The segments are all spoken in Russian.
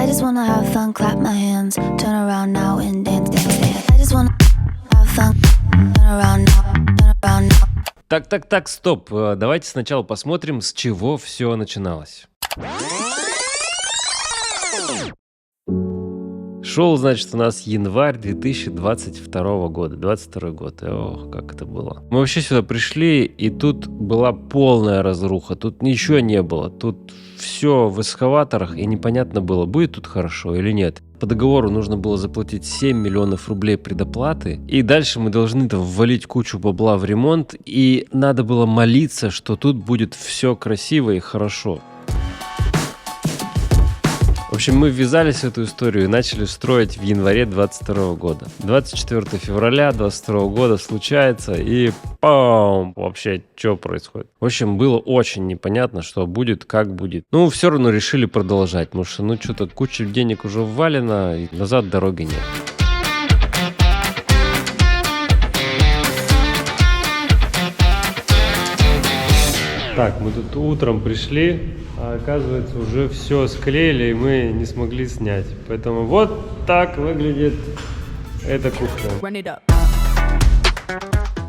I just wanna have fun, clap my hands, turn around now and dance, dance, dance. I just wanna have fun, turn around now, turn around now. Так, стоп. Давайте сначала посмотрим, с чего все начиналось. Шел, значит, у нас январь 2022 года, 22 год. Ох, как это было. Мы вообще сюда пришли, и тут была полная разруха. Тут ничего не было. Тут все в эскаваторах, и непонятно было, будет тут хорошо или нет. По договору нужно было заплатить 7 миллионов рублей предоплаты, и дальше мы должны там ввалить кучу бабла в ремонт, и надо было молиться, что тут будет все красиво и хорошо. В общем, мы ввязались в эту историю и начали строить в январе 22 года. 24 февраля 22 года случается, и пам! Вообще, что происходит? В общем, было очень непонятно, что будет, как будет. Ну, все равно решили продолжать, потому что, что-то куча денег уже ввалено, и назад дороги нет. Так, мы тут утром пришли, а оказывается уже все склеили, и мы не смогли снять. Поэтому вот так выглядит эта кухня.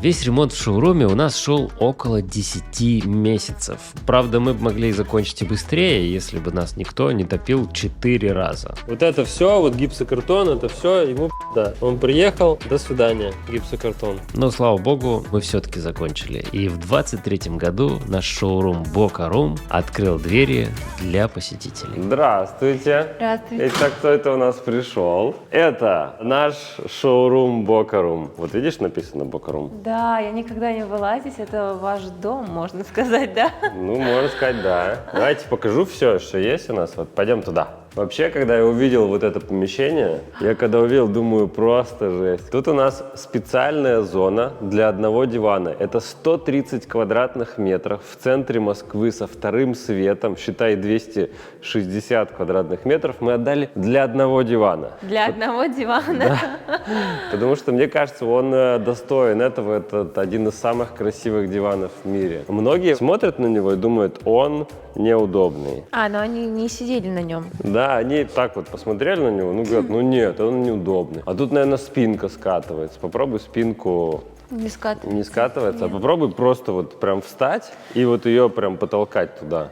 Весь ремонт в шоуруме у нас шел около 10 месяцев. Правда, мы бы могли закончить и быстрее, если бы нас никто не топил 4 раза. Вот это все, вот гипсокартон, это все ему да. Он приехал, до свидания, гипсокартон. Но, слава богу, мы все-таки закончили. И в 23-м году наш шоурум Boca Room открыл двери для посетителей. Здравствуйте. Здравствуйте. Итак, кто это у нас пришел? Это наш шоурум Boca Room. Вот видишь, написано Boca Room? Да, я никогда не была здесь, это ваш дом, можно сказать, да? Ну, можно сказать, да. Давайте покажу все, что есть у нас. Вот пойдем туда. Вообще, когда я увидел вот это помещение, я когда увидел, думаю, просто жесть. Тут у нас специальная зона для одного дивана. Это 130 квадратных метров в центре Москвы со вторым светом, считай 260 квадратных метров, мы отдали для одного дивана. Для одного дивана? Да. Потому что, мне кажется, он достоин этого. Это один из самых красивых диванов в мире. Многие смотрят на него и думают, он неудобный. Но они не сидели на нем. Да, они так вот посмотрели на него, говорят, нет, он неудобный. А тут, наверное, спинка скатывается. Попробуй спинку. Не скатывается. Не скатывается, а попробуй просто вот прям встать и вот ее прям потолкать туда.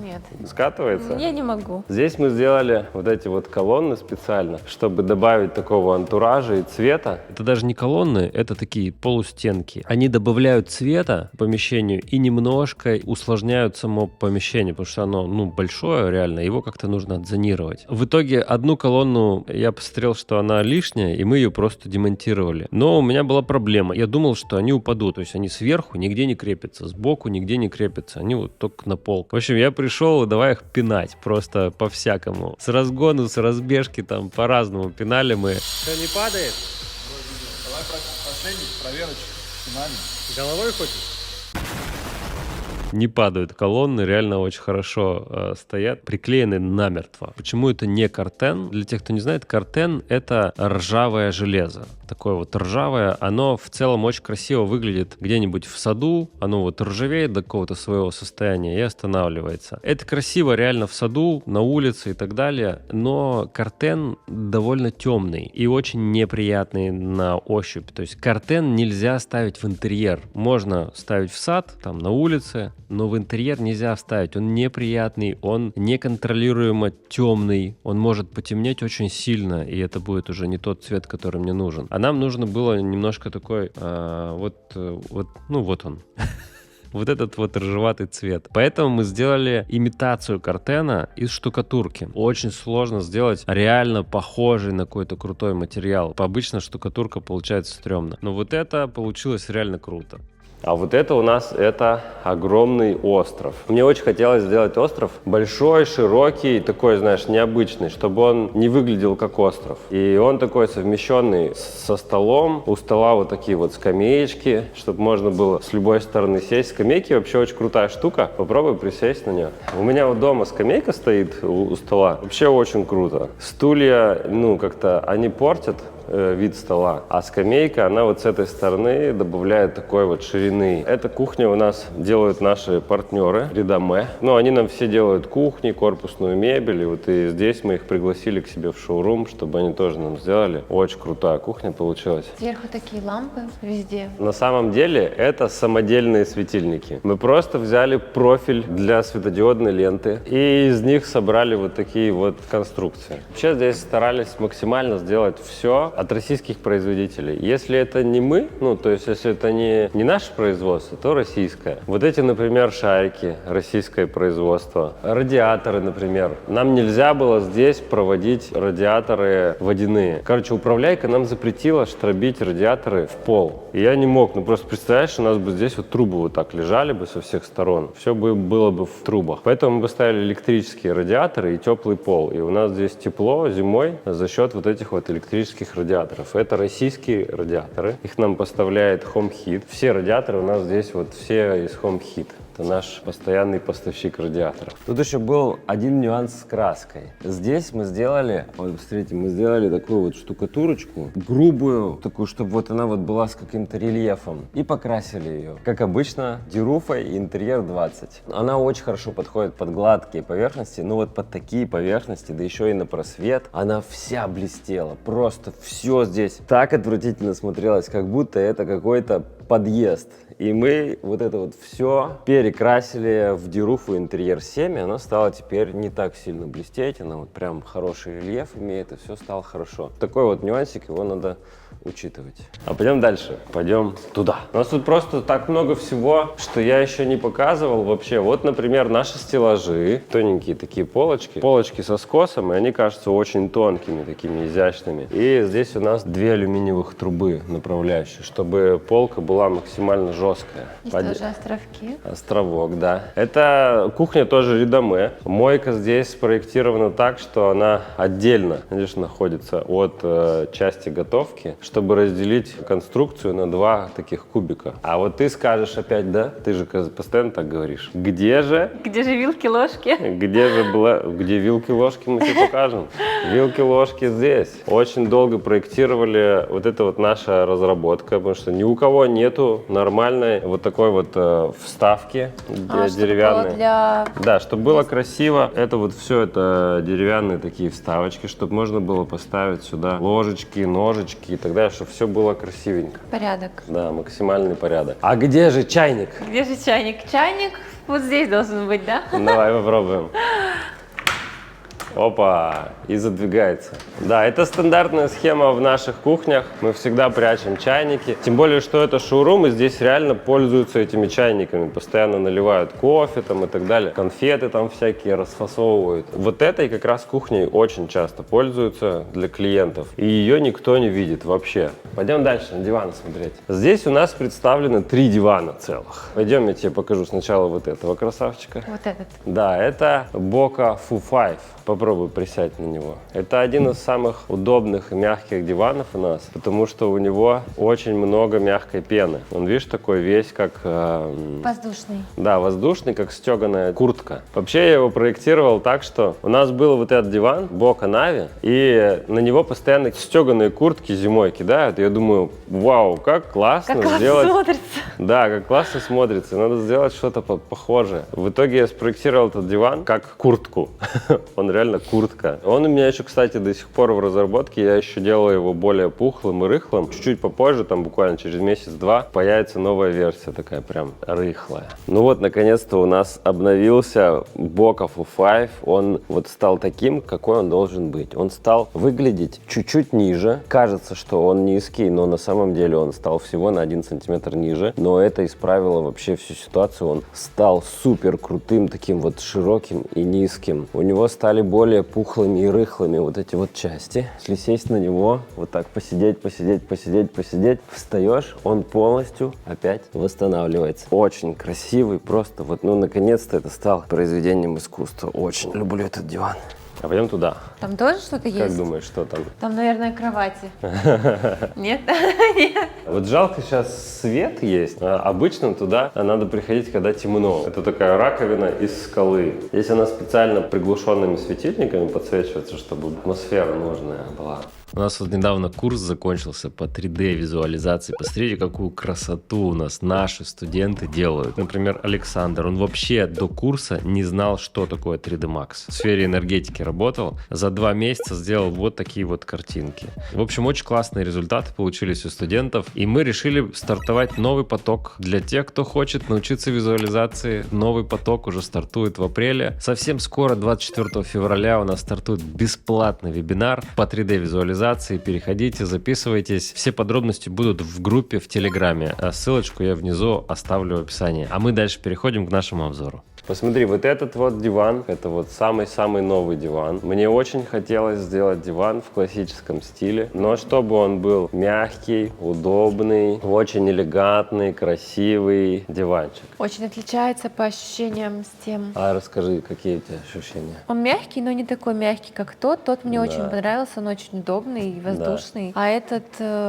Нет. Скатывается? Я не могу. Здесь мы сделали вот эти вот колонны специально, чтобы добавить такого антуража и цвета. Это даже не колонны, это такие полустенки. Они добавляют цвета помещению и немножко усложняют само помещение, потому что оно, большое реально, его как-то нужно отзонировать. В итоге одну колонну я посмотрел, что она лишняя, и мы ее просто демонтировали. Но у меня была проблема. Я думал, что они упадут, то есть они сверху нигде не крепятся, сбоку нигде не крепятся, они вот только на пол. В общем, я пришел и давай их пинать просто по-всякому. С разгону, с разбежки, там по-разному пинали мы. Что, не падает? Давай последний, проверочку, финальный. Головой хочешь? Не падают колонны, реально очень хорошо стоят, приклеены намертво. Почему это не картен? Для тех, кто не знает, картен — это ржавое железо. Такое вот ржавое, оно в целом очень красиво выглядит где-нибудь в саду, оно вот ржавеет до какого-то своего состояния и останавливается. Это красиво реально в саду, на улице и так далее, но картен довольно темный и очень неприятный на ощупь. То есть картен нельзя ставить в интерьер. Можно ставить в сад, там на улице, но в интерьер нельзя вставить. Он неприятный, он неконтролируемо темный, он может потемнеть очень сильно, и это будет уже не тот цвет, который мне нужен. А нам нужно было немножко такой, вот он. Вот этот вот рыжеватый цвет. Поэтому мы сделали имитацию картена из штукатурки. Очень сложно сделать реально похожий на какой-то крутой материал. Обычно штукатурка получается стрёмно. Но вот это получилось реально круто. А вот это у нас это огромный остров. Мне очень хотелось сделать остров большой, широкий, такой, знаешь, необычный, чтобы он не выглядел как остров. И он такой совмещенный со столом. У стола вот такие вот скамеечки, чтобы можно было с любой стороны сесть. Скамейки вообще очень крутая штука. Попробуй присесть на нее. У меня вот дома скамейка стоит у стола. Вообще очень круто. Стулья, как-то они портят вид стола. А скамейка, она вот с этой стороны добавляет такой вот ширины. Эта кухня у нас делают наши партнеры Редаме. Ну, они нам все делают кухни, корпусную мебель. И вот и здесь мы их пригласили к себе в шоурум, чтобы они тоже нам сделали. Очень крутая кухня получилась. Сверху такие лампы везде. На самом деле это самодельные светильники. Мы просто взяли профиль для светодиодной ленты и из них собрали вот такие вот конструкции. Вообще здесь старались максимально сделать все от российских производителей. Если это не мы, ну то есть если это не наше производство, то российское. Вот эти, например, шарики, российское производство. Радиаторы, например. Нам нельзя было здесь проводить радиаторы водяные. Короче, управляйка нам запретила штробить радиаторы в пол. И я не мог, ну просто представляешь, у нас бы здесь вот трубы вот так лежали бы со всех сторон. Все бы было бы в трубах. Поэтому мы поставили электрические радиаторы и теплый пол. И у нас здесь тепло зимой за счет вот этих вот электрических радиаторов. Это российские радиаторы. Их нам поставляет Home Heat. Все радиаторы у нас здесь вот все из Home Heat. Это наш постоянный поставщик радиаторов. Тут еще был один нюанс с краской. Здесь мы сделали, вот посмотрите, мы сделали такую вот штукатурочку, грубую, такую, чтобы вот она вот была с каким-то рельефом. И покрасили ее. Как обычно, Дюруфой интерьер 20. Она очень хорошо подходит под гладкие поверхности, ну вот под такие поверхности, да еще и на просвет. Она вся блестела, просто все здесь так отвратительно смотрелось, как будто это какой-то подъезд. И мы вот это вот все перекрасили в Дюруфу интерьер 7, и оно стало теперь не так сильно блестеть, она вот прям хороший рельеф имеет, и все стало хорошо. Такой вот нюансик, его надо учитывать. А пойдем дальше, пойдем туда. У нас тут просто так много всего, что я еще не показывал вообще. Вот, например, наши стеллажи, тоненькие такие полочки, полочки со скосом, и они кажутся очень тонкими, такими изящными. И здесь у нас 2 алюминиевых трубы направляющие, чтобы полка была максимально жесткая. Есть тоже островки. Островок, да. Это кухня тоже Редаме. Мойка здесь спроектирована так, что она отдельно, конечно, находится от части готовки, чтобы разделить конструкцию на 2 таких кубика. А вот ты скажешь опять, да? Ты же постоянно так говоришь. Где же Вилки-ложки? Где вилки-ложки, мы тебе покажем. Вилки-ложки здесь. Очень долго проектировали, вот это вот наша разработка, потому что ни у кого нету нормальной вот такой вот вставки деревянной. Да, чтобы было красиво. Это вот все это деревянные такие вставочки, чтобы можно было поставить сюда ложечки, ножички и так далее, чтобы все было красивенько. Порядок. Да, максимальный порядок. А где же чайник? Где же чайник? Чайник вот здесь должен быть, да? Давай попробуем. Опа, и задвигается. Да, это стандартная схема в наших кухнях. Мы всегда прячем чайники. Тем более, что это шоурум, и здесь реально пользуются этими чайниками. Постоянно наливают кофе там и так далее. Конфеты там всякие расфасовывают. Вот этой как раз кухней очень часто пользуются для клиентов. И ее никто не видит вообще. Пойдем дальше на диван смотреть. Здесь у нас представлены 3 дивана целых. Пойдем, я тебе покажу сначала вот этого красавчика. Вот этот. Да, это Бока Fu 5. Попробуй присядь на него. Это один из самых удобных и мягких диванов у нас, потому что у него очень много мягкой пены. Он, видишь, такой весь как... Воздушный. Да, воздушный, как стеганая куртка. Вообще я его проектировал так, что у нас был вот этот диван, Бока Нави, и на него постоянно стеганые куртки зимой кидают. Я думаю, вау, как классно сделать. Как смотрится. Да, как классно смотрится. Надо сделать что-то похожее. В итоге я спроектировал этот диван как куртку. Он реально куртка. Он у меня еще, кстати, до сих пор в разработке. Я еще делаю его более пухлым и рыхлым. Чуть-чуть попозже, там буквально через месяц-два, появится новая версия, такая прям рыхлая. Ну вот, наконец-то у нас обновился Бока Fu 5. Он вот стал таким, какой он должен быть. Он стал выглядеть чуть-чуть ниже. Кажется, что он низкий, но на самом деле он стал всего на 1 сантиметр ниже. Но это исправило вообще всю ситуацию. Он стал супер крутым, таким вот широким и низким. У него стали более пухлыми и рыхлыми вот эти вот части. Если сесть на него, вот так посидеть, встаешь, он полностью опять восстанавливается. Очень красивый, просто вот, ну, наконец-то это стало произведением искусства. Очень люблю этот диван. А пойдем туда. Там тоже что-то есть? Как думаешь, что там? Там, наверное, кровати. Нет? Нет. Вот жалко, сейчас свет есть. А обычно туда надо приходить, когда темно. Это такая раковина из скалы. Здесь она специально приглушенными светильниками подсвечивается, чтобы атмосфера нужная была. У нас вот недавно курс закончился по 3D-визуализации. Посмотрите, какую красоту у нас наши студенты делают. Например, Александр, он вообще до курса не знал, что такое 3D Max. В сфере энергетики работал. За 2 месяца сделал вот такие вот картинки. В общем, очень классные результаты получились у студентов. И мы решили стартовать новый поток для тех, кто хочет научиться визуализации. Новый поток уже стартует в апреле. Совсем скоро, 24 февраля, у нас стартует бесплатный вебинар по 3D-визуализации. Переходите, записывайтесь. Все подробности будут в группе в Телеграме. А ссылочку я внизу оставлю в описании. А мы дальше переходим к нашему обзору. Посмотри, вот этот вот диван, это вот самый-самый новый диван. Мне очень хотелось сделать диван в классическом стиле, но чтобы он был мягкий, удобный, очень элегантный, красивый диванчик. Очень отличается по ощущениям с тем. А расскажи, какие у тебя ощущения? Он мягкий, но не такой мягкий, как тот. Тот мне очень понравился, он очень удобный и воздушный. А этот,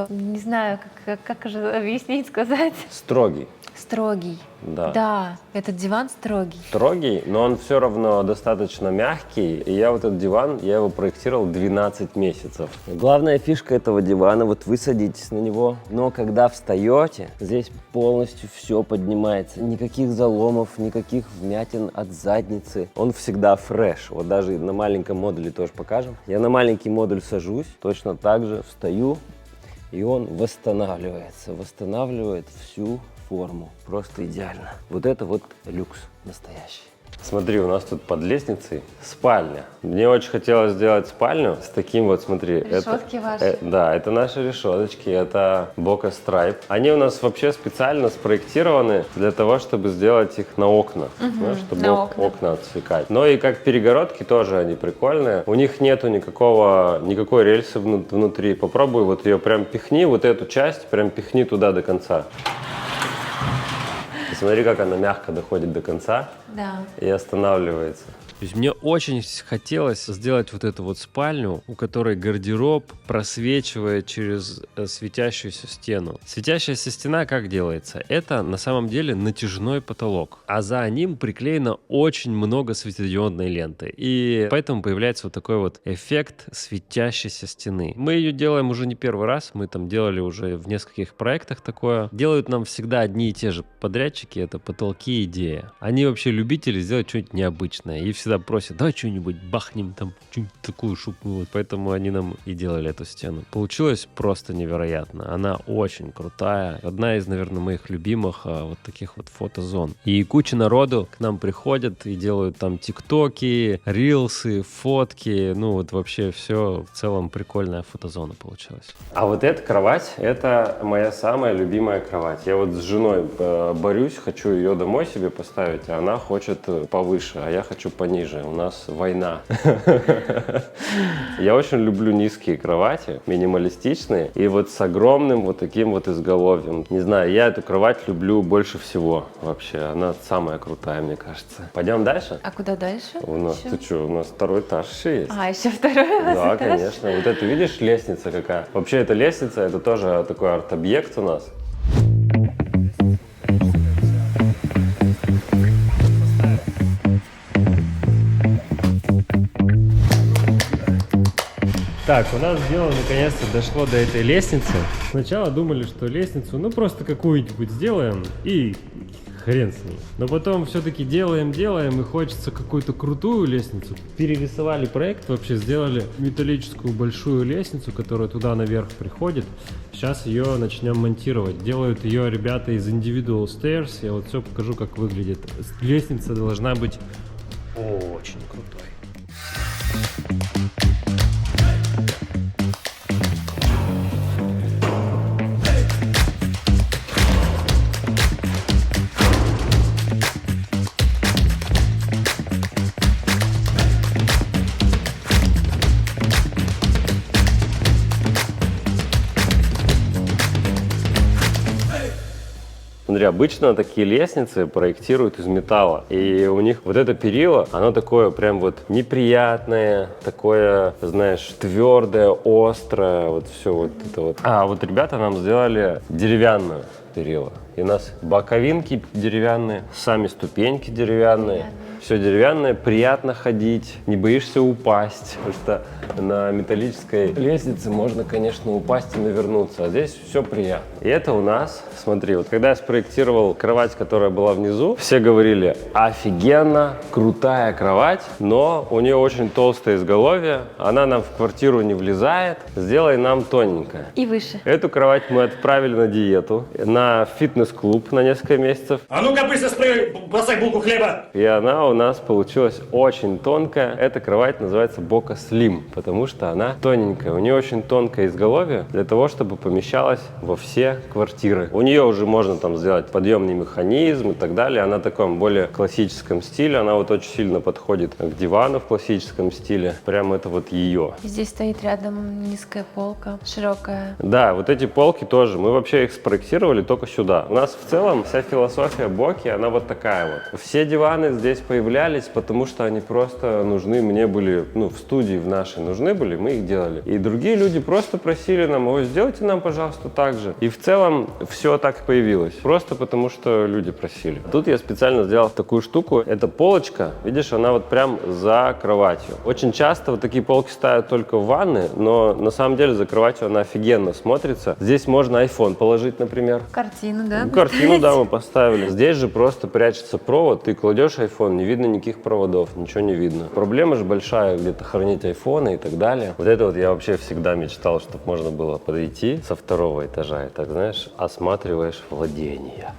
не знаю, как же объяснить, сказать. Строгий. Строгий. Да. Этот диван строгий. Строгий, но он все равно достаточно мягкий. И я вот этот диван, я его проектировал 12 месяцев. Главная фишка этого дивана, вот вы садитесь на него, но когда встаете, здесь полностью все поднимается. Никаких заломов, никаких вмятин от задницы. Он всегда фреш. Вот даже на маленьком модуле тоже покажем. Я на маленький модуль сажусь, точно так же встаю, и он восстанавливает всю форму. Просто идеально. Вот это вот люкс настоящий. Смотри, у нас тут под лестницей спальня. Мне очень хотелось сделать спальню с таким вот, смотри. Решетки ваши. Да, это наши решеточки, это Boca Stripe. Они у нас вообще специально спроектированы для того, чтобы сделать их на окна, чтобы окна отсекать. Но и как перегородки тоже они прикольные. У них нету никакой рельсы внутри. Попробуй вот ее прям пихни, вот эту часть прям пихни туда до конца. Смотри, как она мягко доходит до конца и останавливается. То есть мне очень хотелось сделать вот эту вот спальню, у которой гардероб просвечивает через светящуюся стену. Светящаяся стена как делается? Это на самом деле натяжной потолок, а за ним приклеено очень много светодиодной ленты. И поэтому появляется вот такой вот эффект светящейся стены. Мы ее делаем уже не первый раз, мы там делали уже в нескольких проектах такое. Делают нам всегда одни и те же подрядчики, это потолки Идея. Они вообще любители сделать что-нибудь необычное и всегда просят, давай что-нибудь бахнем там, что-нибудь такую штуку. Вот поэтому они нам и делали эту стену. Получилось просто невероятно. Она очень крутая. Одна из, наверное, моих любимых вот таких вот фотозон. И куча народу к нам приходят и делают там тиктоки, рилсы, фотки. Ну вот вообще все в целом прикольная фотозона получилась. А вот эта кровать, это моя самая любимая кровать. Я вот с женой борюсь, хочу ее домой себе поставить, а она хочет повыше, а я хочу пониже. У нас война. Я очень люблю низкие кровати, минималистичные, и вот с огромным вот таким вот изголовьем. Не знаю, я эту кровать люблю больше всего вообще. Она самая крутая, мне кажется. Пойдем дальше? А куда дальше? У нас, ты что, у нас второй этаж еще есть. А, еще второй этаж? Да, конечно. Вот это, видишь, лестница какая? Вообще, эта лестница, это тоже такой арт-объект у нас. Так, у нас дело наконец-то дошло до этой лестницы. Сначала думали, что лестницу, ну просто какую-нибудь сделаем и хрен с ней. Но потом все-таки делаем и хочется какую-то крутую лестницу. Перерисовали проект, вообще сделали металлическую большую лестницу, которая туда наверх приходит. Сейчас ее начнем монтировать. Делают ее ребята из Individual Stairs. Я вот все покажу, как выглядит. Лестница должна быть очень крутой. Смотри, обычно такие лестницы проектируют из металла, и у них вот это перила, оно такое прям вот неприятное, такое, знаешь, твердое, острое, вот все вот это вот. А вот ребята нам сделали деревянную перила. И у нас боковинки деревянные, сами ступеньки деревянные. Все деревянное, приятно ходить, не боишься упасть, потому что на металлической лестнице можно, конечно, упасть и навернуться, а здесь все приятно. И это у нас, смотри, вот когда я спроектировал кровать, которая была внизу, все говорили: офигенно, крутая кровать, но у нее очень толстое изголовье, она нам в квартиру не влезает, сделай нам тоненькое. И выше. Эту кровать мы отправили на диету, на фитнес-клуб на несколько месяцев. А ну-ка быстро бросай булку хлеба! И она у нас получилась очень тонкая. Эта кровать называется Бока Slim, потому что она тоненькая. У нее очень тонкое изголовье для того, чтобы помещалась во все квартиры. У нее уже можно там сделать подъемный механизм и так далее. Она в таком более классическом стиле. Она вот очень сильно подходит к дивану в классическом стиле. Прям это вот ее. Здесь стоит рядом низкая полка, широкая. Да, вот эти полки тоже. Мы вообще их спроектировали только сюда. У нас в целом вся философия Боки, она вот такая вот. Все диваны здесь появлялись, потому что они просто нужны мне были, ну, в студии в нашей нужны были, мы их делали. И другие люди просто просили нам: ой, сделайте нам, пожалуйста, так же. И в целом все так и появилось. Просто потому что люди просили. Тут я специально сделал такую штуку. Это полочка, видишь, она вот прям за кроватью. Очень часто вот такие полки ставят только в ванны, но на самом деле за кроватью она офигенно смотрится. Здесь можно iPhone положить, например. Картину, да? Картину, да, мы поставили. Здесь же просто прячется провод, ты кладешь iPhone, не видно никаких проводов, ничего не видно. Проблема же большая, где-то хранить айфоны и так далее. Вот это вот я вообще всегда мечтал, чтобы можно было подойти со второго этажа и так, знаешь, осматриваешь владения.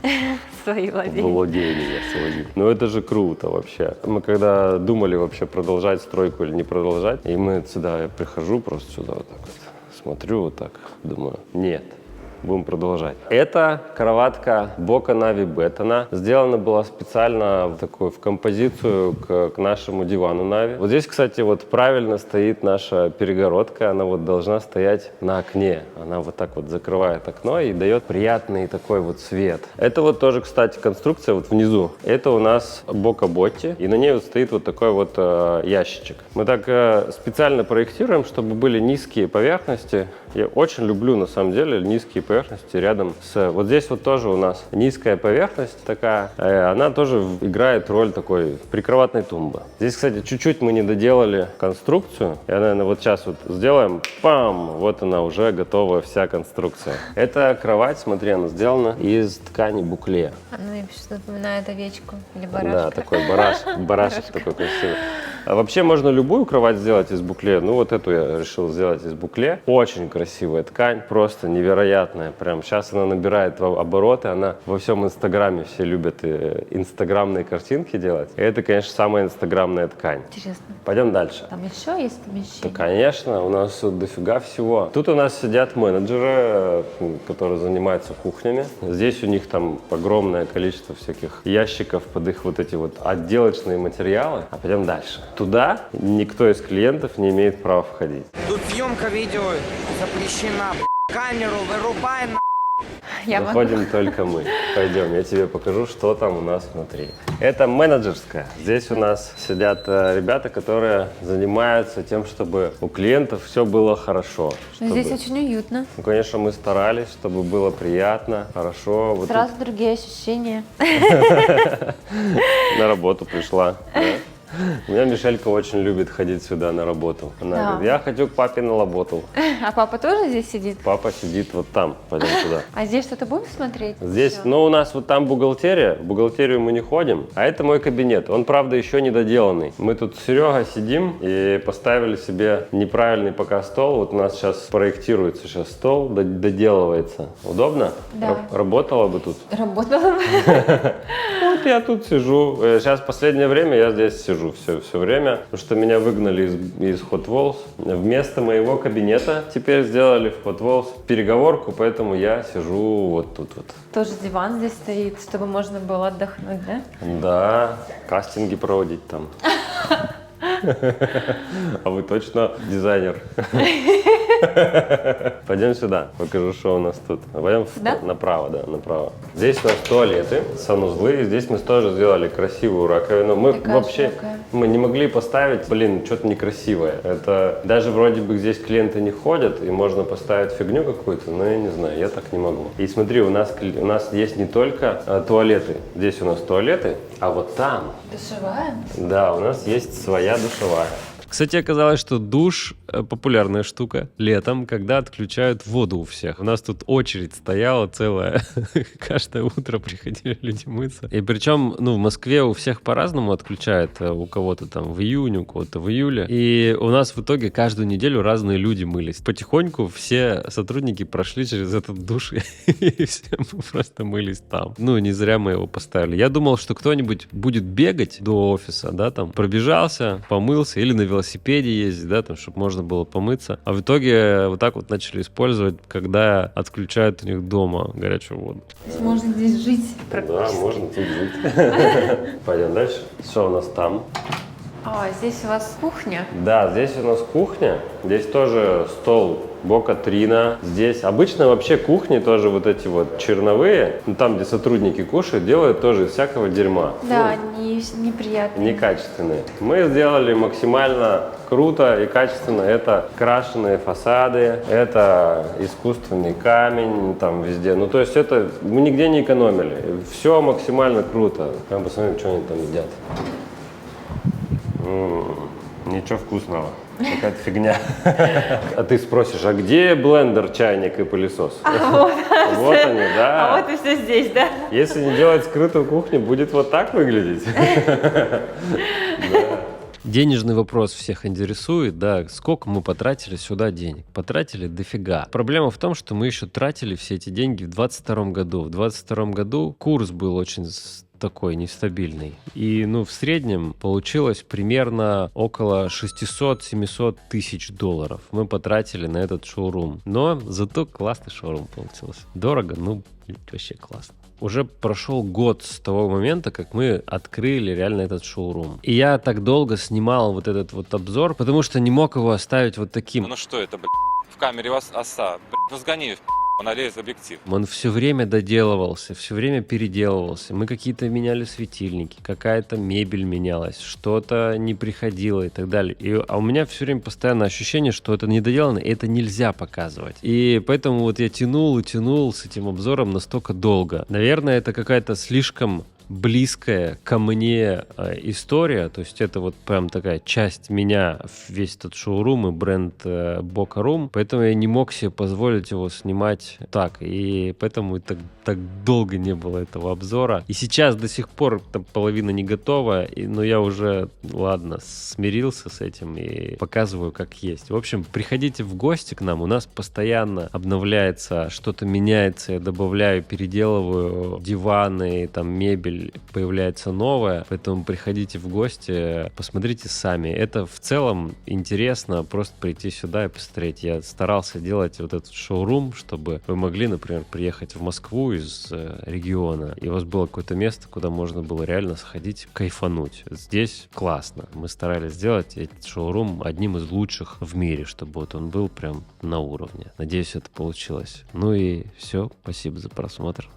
Свои владения. Владения свои. Ну это же круто вообще. Мы когда думали вообще продолжать стройку или не продолжать, и мы сюда, я прихожу просто сюда вот так вот, смотрю вот так, думаю, нет. Будем продолжать. Это кроватка Бока Нави Бет. Она сделана была специально в композицию к нашему дивану Нави. Вот здесь, кстати, вот правильно стоит наша перегородка. Она вот должна стоять на окне. Она вот так вот закрывает окно и дает приятный такой вот свет. Это вот тоже, кстати, конструкция вот внизу. Это у нас Бока Ботти. И на ней вот стоит вот такой вот ящичек. Мы так специально проектируем, чтобы были низкие поверхности. Я очень люблю, на самом деле, низкие поверхности рядом с... Вот здесь вот тоже у нас низкая поверхность такая. Она тоже играет роль такой прикроватной тумбы. Здесь, кстати, чуть-чуть мы не доделали конструкцию. Я, наверное, вот сейчас вот сделаем. Пам! Вот она уже готова, вся конструкция. Эта кровать, смотри, она сделана из ткани букле. Она мне что-то напоминает овечку или барашка. Да, такой барашек такой красивый. А вообще можно любую кровать сделать из букле. Ну вот эту я решил сделать из букле. Очень красивая ткань, просто невероятная. Прям сейчас она набирает обороты. Она во всем Инстаграме, все любят инстаграмные картинки делать. И это, конечно, самая инстаграмная ткань. Интересно. Пойдем дальше. Там еще есть помещение? Да, конечно, у нас тут дофига всего. Тут у нас сидят менеджеры, которые занимаются кухнями. Здесь у них там огромное количество всяких ящиков под их вот эти вот отделочные материалы. А пойдем дальше. Туда никто из клиентов не имеет права входить. Тут съемка видео запрещена. Камеру вырубай. Выходим только мы. Пойдем, я тебе покажу, что там у нас внутри. Это менеджерская. Здесь у нас сидят ребята, которые занимаются тем, чтобы у клиентов все было хорошо. Но здесь очень уютно. Ну, конечно, мы старались, чтобы было приятно, хорошо. Вот сразу другие ощущения. на работу пришла. Да? У меня Мишелька очень любит ходить сюда на работу. Она говорит: я хочу к папе на работу. А папа тоже здесь сидит? Папа сидит вот там, пойдем туда. А здесь что-то будем смотреть? Здесь, Всё. ну, у нас вот там бухгалтерия, в бухгалтерию мы не ходим, а это мой кабинет. Он, правда, еще не доделанный. Мы тут с Серегой сидим и поставили себе неправильный пока стол. Вот у нас сейчас проектируется стол, доделывается. Удобно? Да. Работала бы тут? Работала. Вот я тут сижу. Сейчас в последнее время я здесь сижу все время, потому что меня выгнали из Hot Wheels. Вместо моего кабинета теперь сделали в Hot Wheels переговорку, поэтому я сижу вот тут вот. Тоже диван здесь стоит, чтобы можно было отдохнуть, да? Да, кастинги проводить там. А вы точно дизайнер? Пойдем сюда, покажу, что у нас тут. Пойдем направо, да, направо. Здесь у нас туалеты, санузлы. Здесь мы тоже сделали красивую раковину. Мы такая вообще широкая. Мы не могли поставить, что-то некрасивое. Это даже вроде бы здесь клиенты не ходят, и можно поставить фигню какую-то, но я не знаю, я так не могу. И смотри, у нас есть не только туалеты. Здесь у нас туалеты, а вот там... Душевая? Да, у нас есть своя душевая. Кстати, оказалось, что душ – популярная штука летом, когда отключают воду у всех. У нас тут очередь стояла целая. Каждое утро приходили люди мыться. И причем, в Москве у всех по-разному отключают. У кого-то там в июне, у кого-то в июле. И у нас в итоге каждую неделю разные люди мылись. Потихоньку все сотрудники прошли через этот душ, и все просто мылись там. Не зря мы его поставили. Я думал, что кто-нибудь будет бегать до офиса, да, там, пробежался, помылся или на велосипеде ездить, да, там, чтобы можно было помыться. А в итоге вот так вот начали использовать, когда отключают у них дома горячую воду. То есть можно здесь жить практически. Да, можно тут жить. Пойдем дальше. Что у нас там? Здесь у вас кухня. Да, здесь у нас кухня. Здесь тоже стол Бока-Трина. Здесь обычно вообще кухни тоже вот эти вот черновые, там, где сотрудники кушают, делают тоже из всякого дерьма. Да, неприятные. Некачественные. Мы сделали максимально круто и качественно. Это крашеные фасады, это искусственный камень, там везде. То есть это мы нигде не экономили. Все максимально круто. Прям посмотрим, что они там едят. Ничего вкусного. Какая-то фигня. А ты спросишь, а где блендер, чайник и пылесос? Вот они, да. А вот и все здесь, да? Если не делать скрытую кухню, будет вот так выглядеть. Денежный вопрос всех интересует, да, сколько мы потратили сюда денег? Потратили дофига. Проблема в том, что мы еще тратили все эти деньги в 2022 году. В 2022 году курс был очень такой нестабильный. И, в среднем получилось примерно около 600-700 тысяч долларов мы потратили на этот шоурум. Но зато классный шоурум получился. Дорого, вообще классно. Уже прошел год с того момента, как мы открыли реально этот шоурум. И я так долго снимал вот этот вот обзор, потому что не мог его оставить вот таким. Что это, в камере вас оса, разгони, налез объектив. Он все время доделывался, все время переделывался. Мы какие-то меняли светильники, какая-то мебель менялась, что-то не приходило и так далее. А у меня все время постоянно ощущение, что это недоделано, и это нельзя показывать. И поэтому вот я тянул и тянул с этим обзором настолько долго. Наверное, это какая-то слишком близкая ко мне история, то есть это вот прям такая часть меня, весь этот шоурум и бренд Boca Room, поэтому я не мог себе позволить его снимать так, и поэтому так долго не было этого обзора. И сейчас до сих пор там половина не готова, но я уже, ладно, смирился с этим и показываю как есть. В общем, приходите в гости к нам, у нас постоянно обновляется, что-то меняется, я добавляю, переделываю диваны, там мебель, появляется новое, поэтому приходите в гости, посмотрите сами. Это в целом интересно, просто прийти сюда и посмотреть. Я старался делать вот этот шоурум, чтобы вы могли, например, приехать в Москву из региона, и у вас было какое-то место, куда можно было реально сходить, кайфануть. Здесь классно. Мы старались сделать этот шоурум одним из лучших в мире, чтобы вот он был прям на уровне. Надеюсь, это получилось. И все. Спасибо за просмотр.